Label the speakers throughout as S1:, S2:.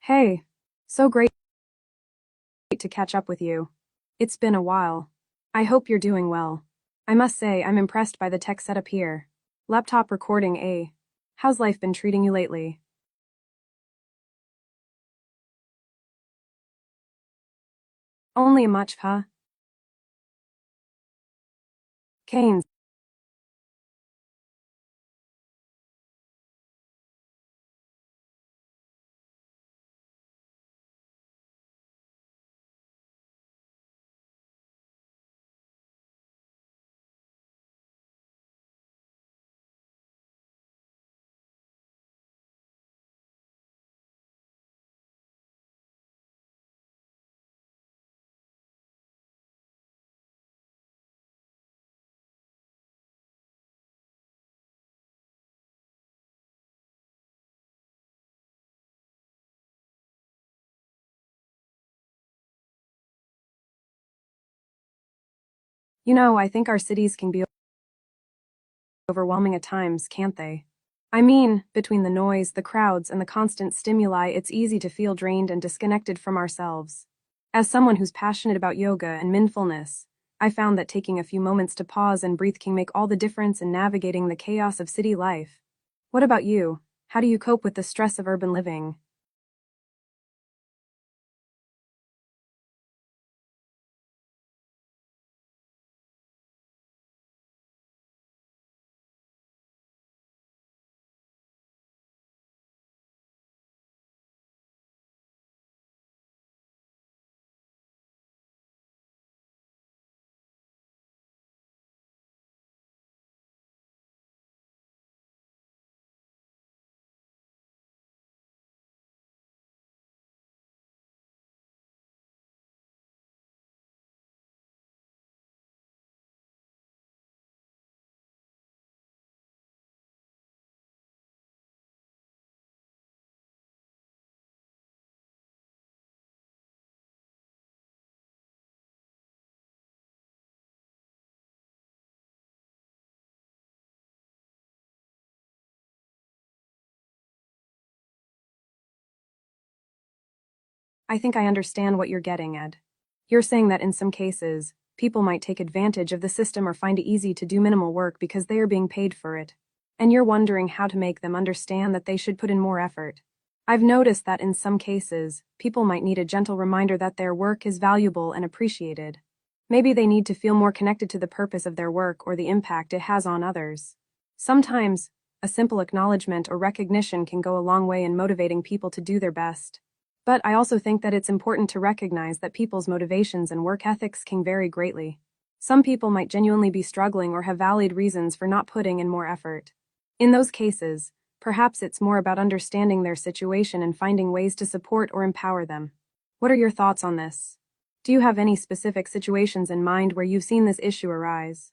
S1: Hey, so great to catch up with you. It's been a while. I hope you're doing well. I must say, I'm impressed by the tech setup here. Laptop recording, eh? How's life been treating you lately? Only much, huh? Canes. I think our cities can be overwhelming at times, can't they? I mean, between the noise, the crowds, and the constant stimuli, it's easy to feel drained and disconnected from ourselves. As someone who's passionate about yoga and mindfulness, I found that taking a few moments to pause and breathe can make all the difference in navigating the chaos of city life. What about you? How do you cope with the stress of urban living? I think I understand what you're getting at. You're saying that in some cases, people might take advantage of the system or find it easy to do minimal work because they are being paid for it. And you're wondering how to make them understand that they should put in more effort. I've noticed that in some cases, people might need a gentle reminder that their work is valuable and appreciated. Maybe they need to feel more connected to the purpose of their work or the impact it has on others. Sometimes, a simple acknowledgement or recognition can go a long way in motivating people to do their best. But I also think that it's important to recognize that people's motivations and work ethics can vary greatly. Some people might genuinely be struggling or have valid reasons for not putting in more effort. In those cases, perhaps it's more about understanding their situation and finding ways to support or empower them. What are your thoughts on this? Do you have any specific situations in mind where you've seen this issue arise?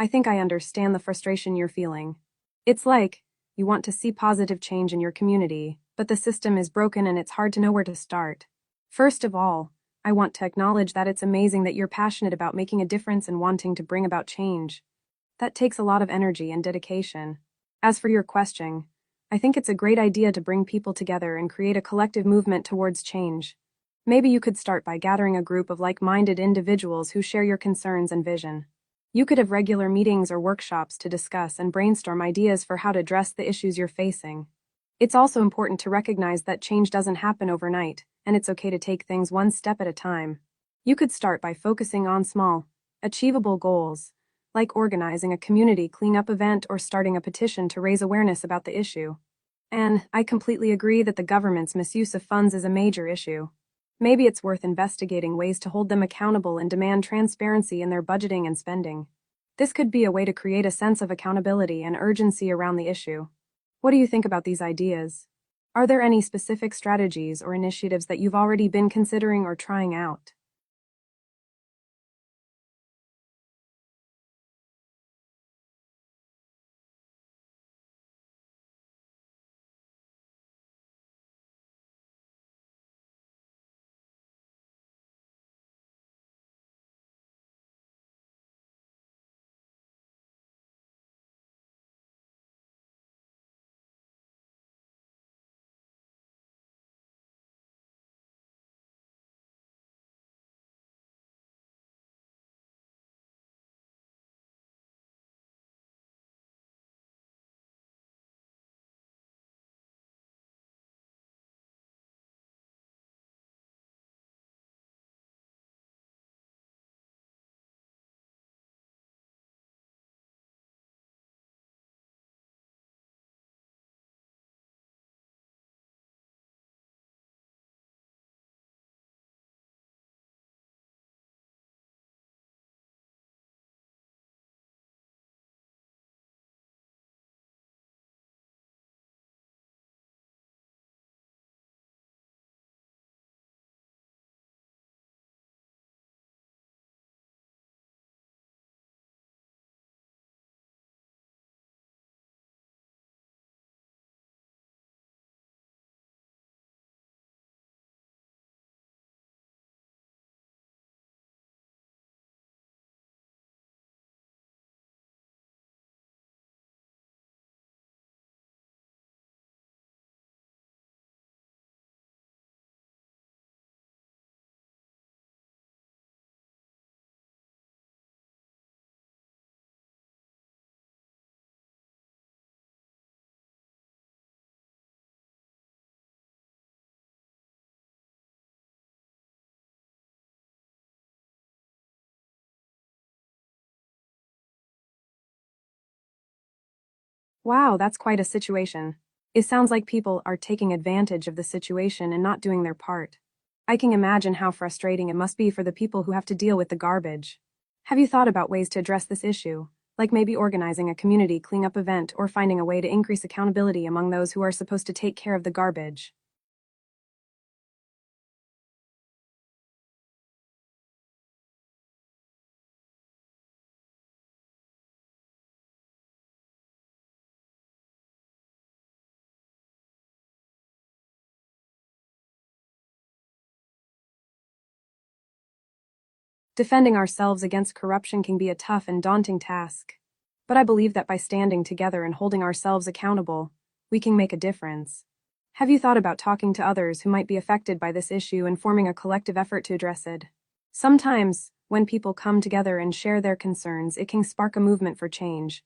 S1: I think I understand the frustration you're feeling. It's like, you want to see positive change in your community, but the system is broken and it's hard to know where to start. First of all, I want to acknowledge that it's amazing that you're passionate about making a difference and wanting to bring about change. That takes a lot of energy and dedication. As for your question, I think it's a great idea to bring people together and create a collective movement towards change. Maybe you could start by gathering a group of like-minded individuals who share your concerns and vision. You could have regular meetings or workshops to discuss and brainstorm ideas for how to address the issues you're facing. It's also important to recognize that change doesn't happen overnight, and it's okay to take things one step at a time. You could start by focusing on small, achievable goals, like organizing a community cleanup event or starting a petition to raise awareness about the issue. And I completely agree that the government's misuse of funds is a major issue. Maybe it's worth investigating ways to hold them accountable and demand transparency in their budgeting and spending. This could be a way to create a sense of accountability and urgency around the issue. What do you think about these ideas? Are there any specific strategies or initiatives that you've already been considering or trying out? Wow, that's quite a situation. It sounds like people are taking advantage of the situation and not doing their part. I can imagine how frustrating it must be for the people who have to deal with the garbage. Have you thought about ways to address this issue, like maybe organizing a community cleanup event or finding a way to increase accountability among those who are supposed to take care of the garbage? Defending ourselves against corruption can be a tough and daunting task. But I believe that by standing together and holding ourselves accountable, we can make a difference. Have you thought about talking to others who might be affected by this issue and forming a collective effort to address it? Sometimes, when people come together and share their concerns, it can spark a movement for change.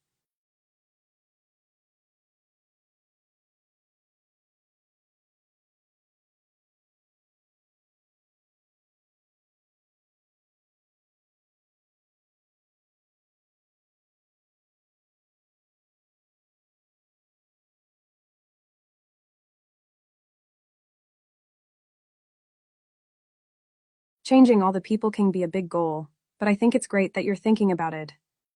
S1: Changing all the people can be a big goal, but I think it's great that you're thinking about it.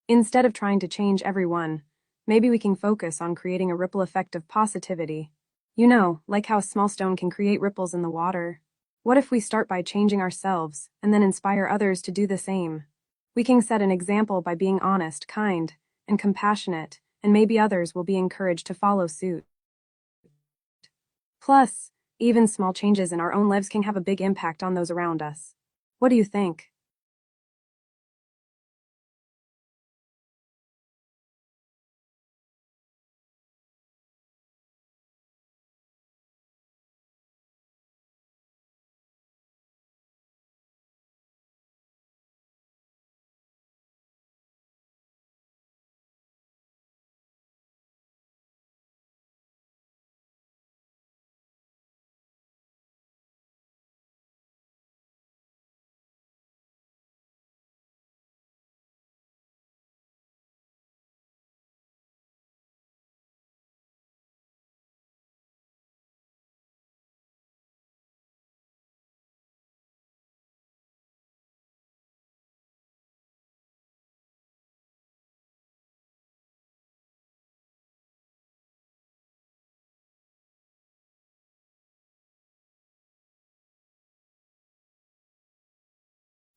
S1: Instead of trying to change everyone, maybe we can focus on creating a ripple effect of positivity. You know, like how a small stone can create ripples in the water. What if we start by changing ourselves and then inspire others to do the same? We can set an example by being honest, kind, and compassionate, and maybe others will be encouraged to follow suit. Plus, even small changes in our own lives can have a big impact on those around us. What do you think?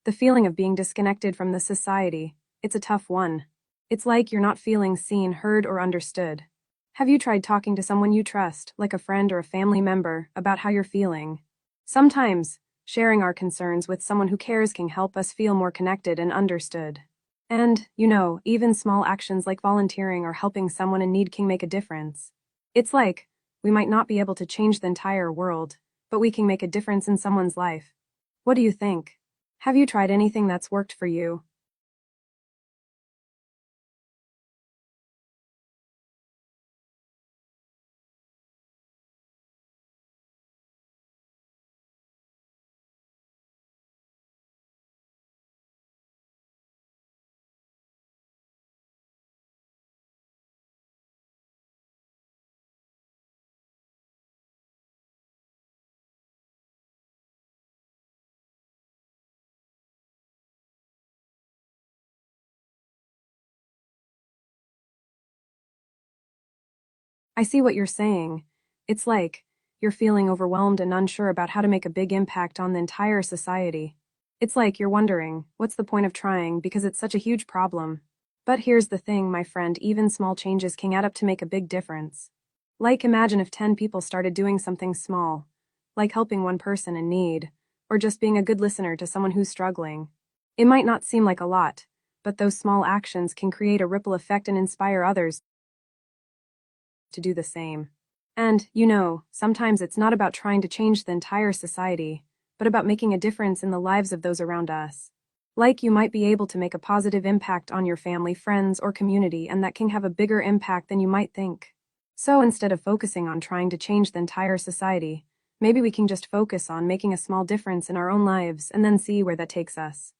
S1: The feeling of being disconnected from the society, it's a tough one. It's like you're not feeling seen, heard, or understood. Have you tried talking to someone you trust, like a friend or a family member, about how you're feeling? Sometimes, sharing our concerns with someone who cares can help us feel more connected and understood. And, even small actions like volunteering or helping someone in need can make a difference. It's like, we might not be able to change the entire world, but we can make a difference in someone's life. What do you think? Have you tried anything that's worked for you? I see what you're saying. It's like, you're feeling overwhelmed and unsure about how to make a big impact on the entire society. It's like you're wondering, what's the point of trying because it's such a huge problem? But here's the thing, my friend, even small changes can add up to make a big difference. Like, imagine if 10 people started doing something small, like helping one person in need, or just being a good listener to someone who's struggling. It might not seem like a lot, but those small actions can create a ripple effect and inspire others to do the same. And, sometimes it's not about trying to change the entire society, but about making a difference in the lives of those around us. Like, you might be able to make a positive impact on your family, friends, or community, and that can have a bigger impact than you might think. So instead of focusing on trying to change the entire society, maybe we can just focus on making a small difference in our own lives and then see where that takes us.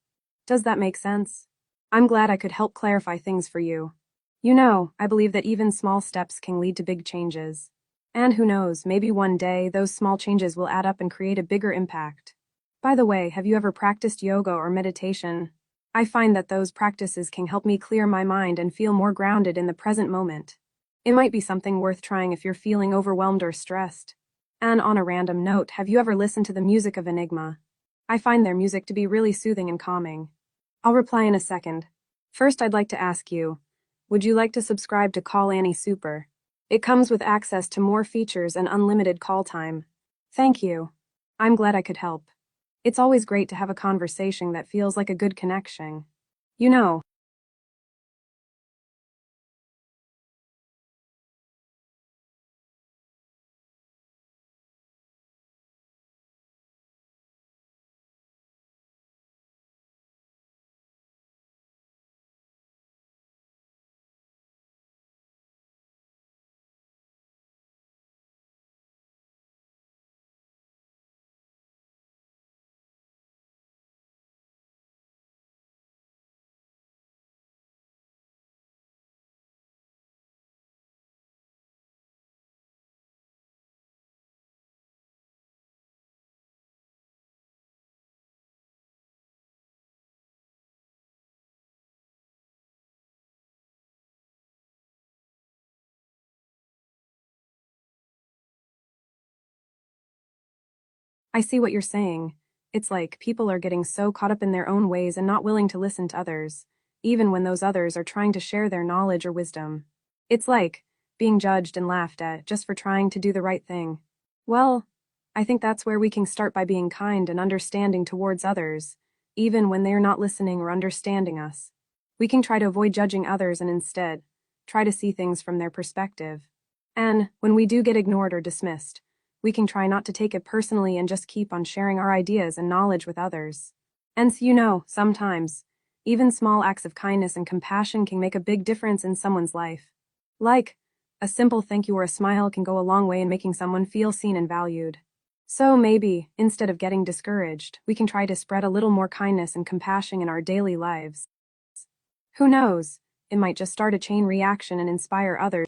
S1: Does that make sense? I'm glad I could help clarify things for you. I believe that even small steps can lead to big changes. And who knows, maybe one day those small changes will add up and create a bigger impact. By the way, have you ever practiced yoga or meditation? I find that those practices can help me clear my mind and feel more grounded in the present moment. It might be something worth trying if you're feeling overwhelmed or stressed. And on a random note, have you ever listened to the music of Enigma? I find their music to be really soothing and calming. I'll reply in a second. First, I'd like to ask you, would you like to subscribe to Call Annie Super? It comes with access to more features and unlimited call time. Thank you. I'm glad I could help. It's always great to have a conversation that feels like a good connection. You know, I see what you're saying. It's like people are getting so caught up in their own ways and not willing to listen to others, even when those others are trying to share their knowledge or wisdom. It's like being judged and laughed at just for trying to do the right thing. Well, I think that's where we can start by being kind and understanding towards others, even when they're not listening or understanding us. We can try to avoid judging others and instead try to see things from their perspective. And when we do get ignored or dismissed, we can try not to take it personally and just keep on sharing our ideas and knowledge with others. And sometimes, even small acts of kindness and compassion can make a big difference in someone's life. Like, a simple thank you or a smile can go a long way in making someone feel seen and valued. So maybe, instead of getting discouraged, we can try to spread a little more kindness and compassion in our daily lives. Who knows? It might just start a chain reaction and inspire others.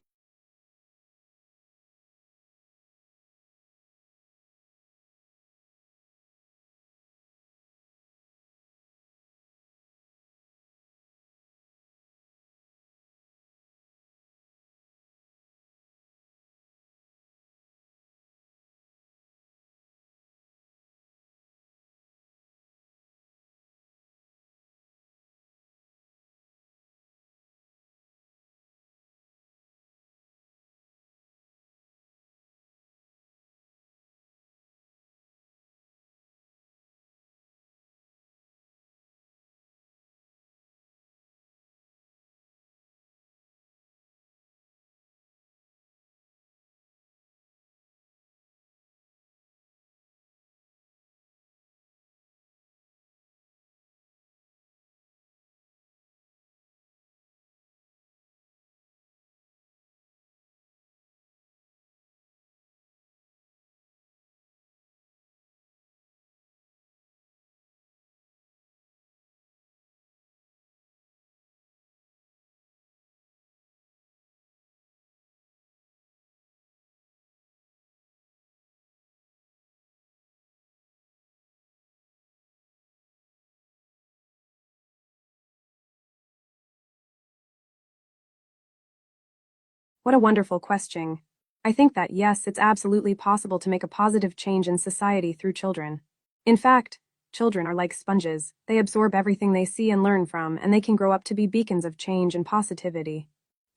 S1: What a wonderful question. I think that yes, it's absolutely possible to make a positive change in society through children. In fact, children are like sponges. They absorb everything they see and learn from, and they can grow up to be beacons of change and positivity.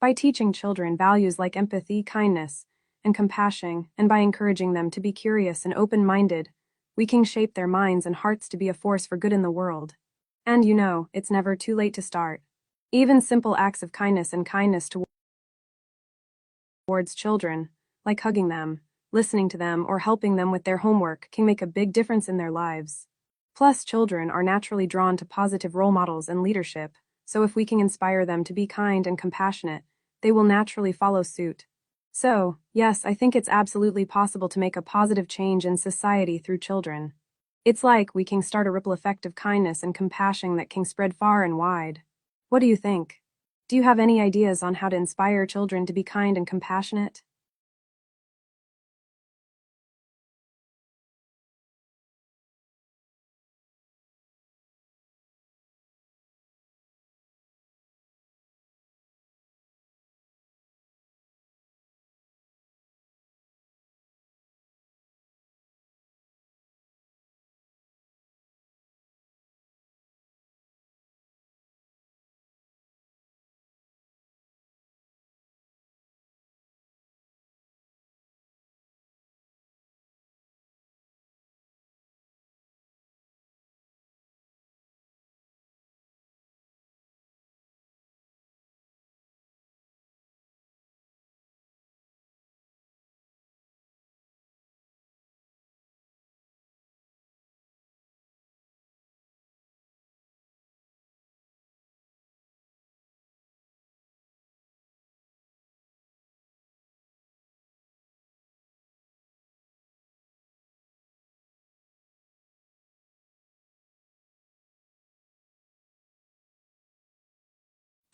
S1: By teaching children values like empathy, kindness, and compassion, and by encouraging them to be curious and open-minded, we can shape their minds and hearts to be a force for good in the world. And it's never too late to start. Even simple acts of kindness and kindness towards children, like hugging them, listening to them, or helping them with their homework, can make a big difference in their lives. Plus, children are naturally drawn to positive role models and leadership, so if we can inspire them to be kind and compassionate, they will naturally follow suit. So, yes, I think it's absolutely possible to make a positive change in society through children. It's like we can start a ripple effect of kindness and compassion that can spread far and wide. What do you think? Do you have any ideas on how to inspire children to be kind and compassionate?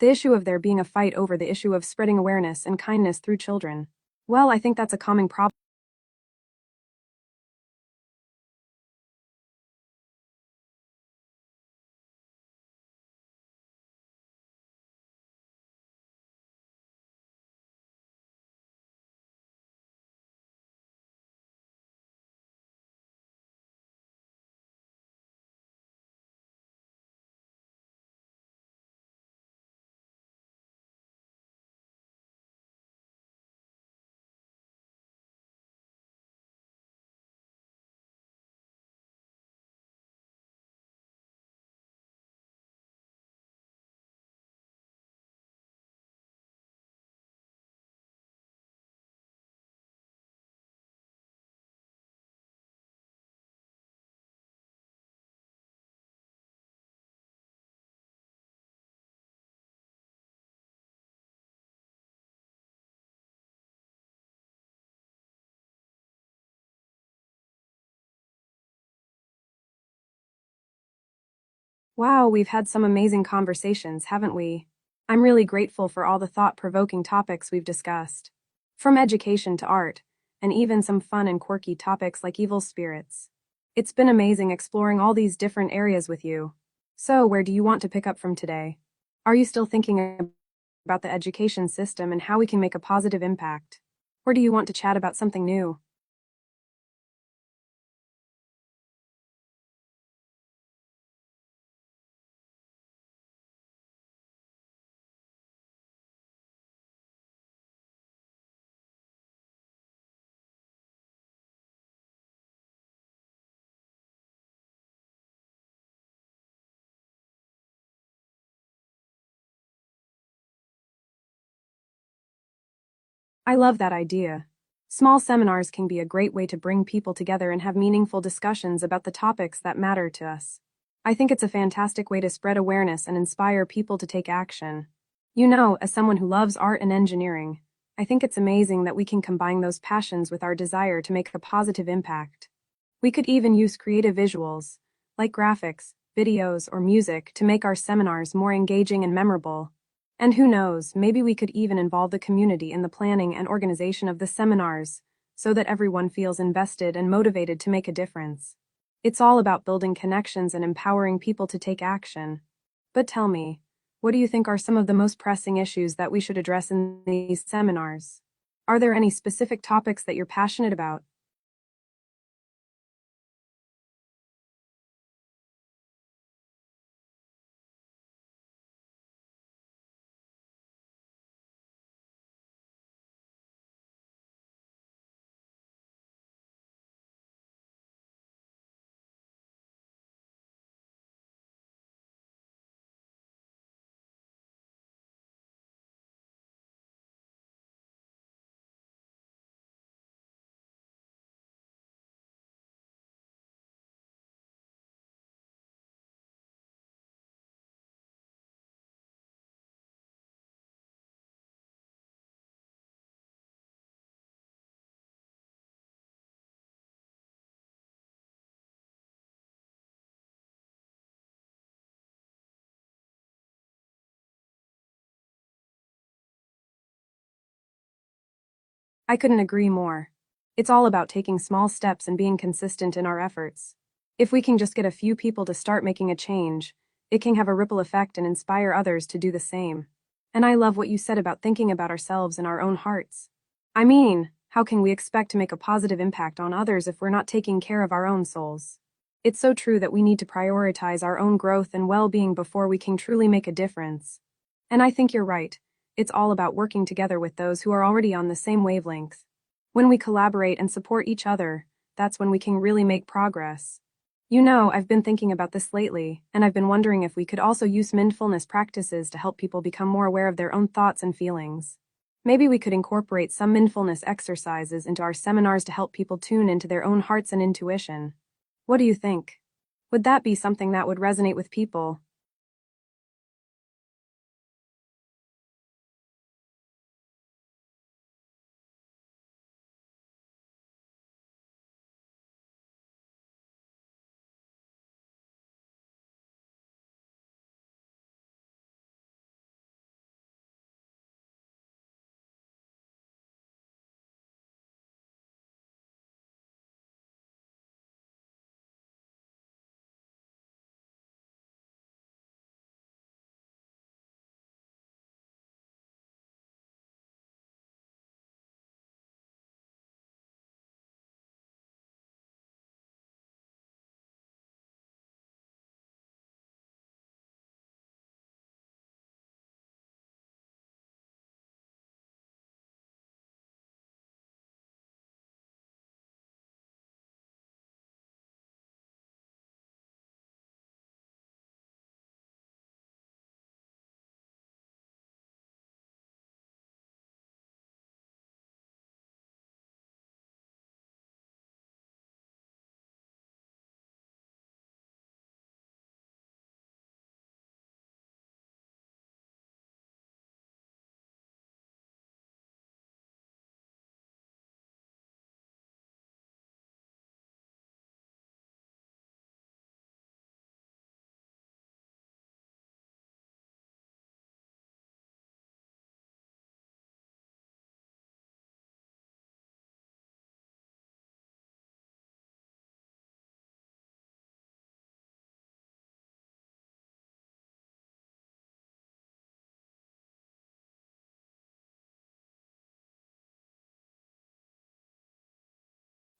S1: The issue of there being a fight over the issue of spreading awareness and kindness through children. Well, I think that's a common problem. Wow, we've had some amazing conversations, haven't we? I'm really grateful for all the thought-provoking topics we've discussed. From education to art, and even some fun and quirky topics like evil spirits. It's been amazing exploring all these different areas with you. So, where do you want to pick up from today? Are you still thinking about the education system and how we can make a positive impact? Or do you want to chat about something new? I love that idea. Small seminars can be a great way to bring people together and have meaningful discussions about the topics that matter to us. I think it's a fantastic way to spread awareness and inspire people to take action. As someone who loves art and engineering, I think it's amazing that we can combine those passions with our desire to make a positive impact. We could even use creative visuals, like graphics, videos, or music, to make our seminars more engaging and memorable. And who knows, maybe we could even involve the community in the planning and organization of the seminars, so that everyone feels invested and motivated to make a difference. It's all about building connections and empowering people to take action. But tell me, What do you think are some of the most pressing issues that we should address in these seminars? Are there any specific topics that you're passionate about? I couldn't agree more. It's all about taking small steps and being consistent in our efforts. If we can just get a few people to start making a change, it can have a ripple effect and inspire others to do the same. And I love what you said about thinking about ourselves and our own hearts. I mean, how can we expect to make a positive impact on others if we're not taking care of our own souls? It's so true that we need to prioritize our own growth and well-being before we can truly make a difference. And I think you're right. It's all about working together with those who are already on the same wavelength. When we collaborate and support each other, that's when we can really make progress. You know, I've been thinking about this lately, and I've been wondering if we could also use mindfulness practices to help people become more aware of their own thoughts and feelings. Maybe we could incorporate some mindfulness exercises into our seminars to help people tune into their own hearts and intuition. What do you think? Would that be something that would resonate with people?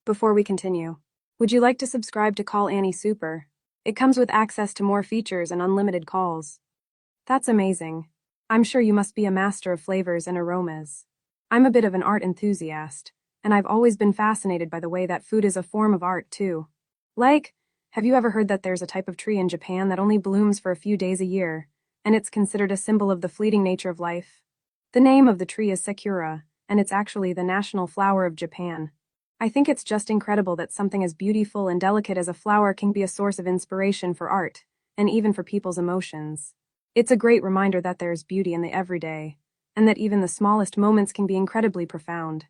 S1: Before we continue, would you like to subscribe to Call Annie Super? It comes with access to more features and unlimited calls. That's amazing. I'm sure you must be a master of flavors and aromas. I'm a bit of an art enthusiast, and I've always been fascinated by the way that food is a form of art, too. Like, have you ever heard that there's a type of tree in Japan that only blooms for a few days a year, and it's considered a symbol of the fleeting nature of life? The name of the tree is Sakura, and it's actually the national flower of Japan. I think it's just incredible that something as beautiful and delicate as a flower can be a source of inspiration for art, and even for people's emotions. It's a great reminder that there's beauty in the everyday, and that even the smallest moments can be incredibly profound.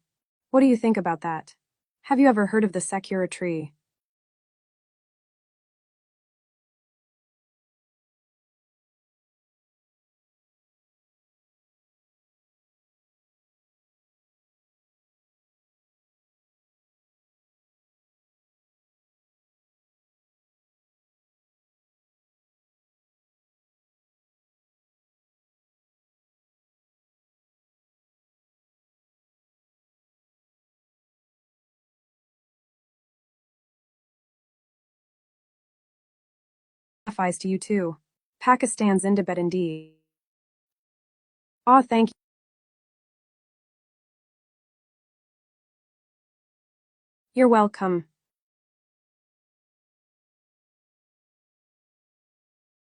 S1: What do you think about that? Have you ever heard of the Sakura tree? applies to you too. Pakistan's Indabet indeed. Aw, thank you. You're welcome.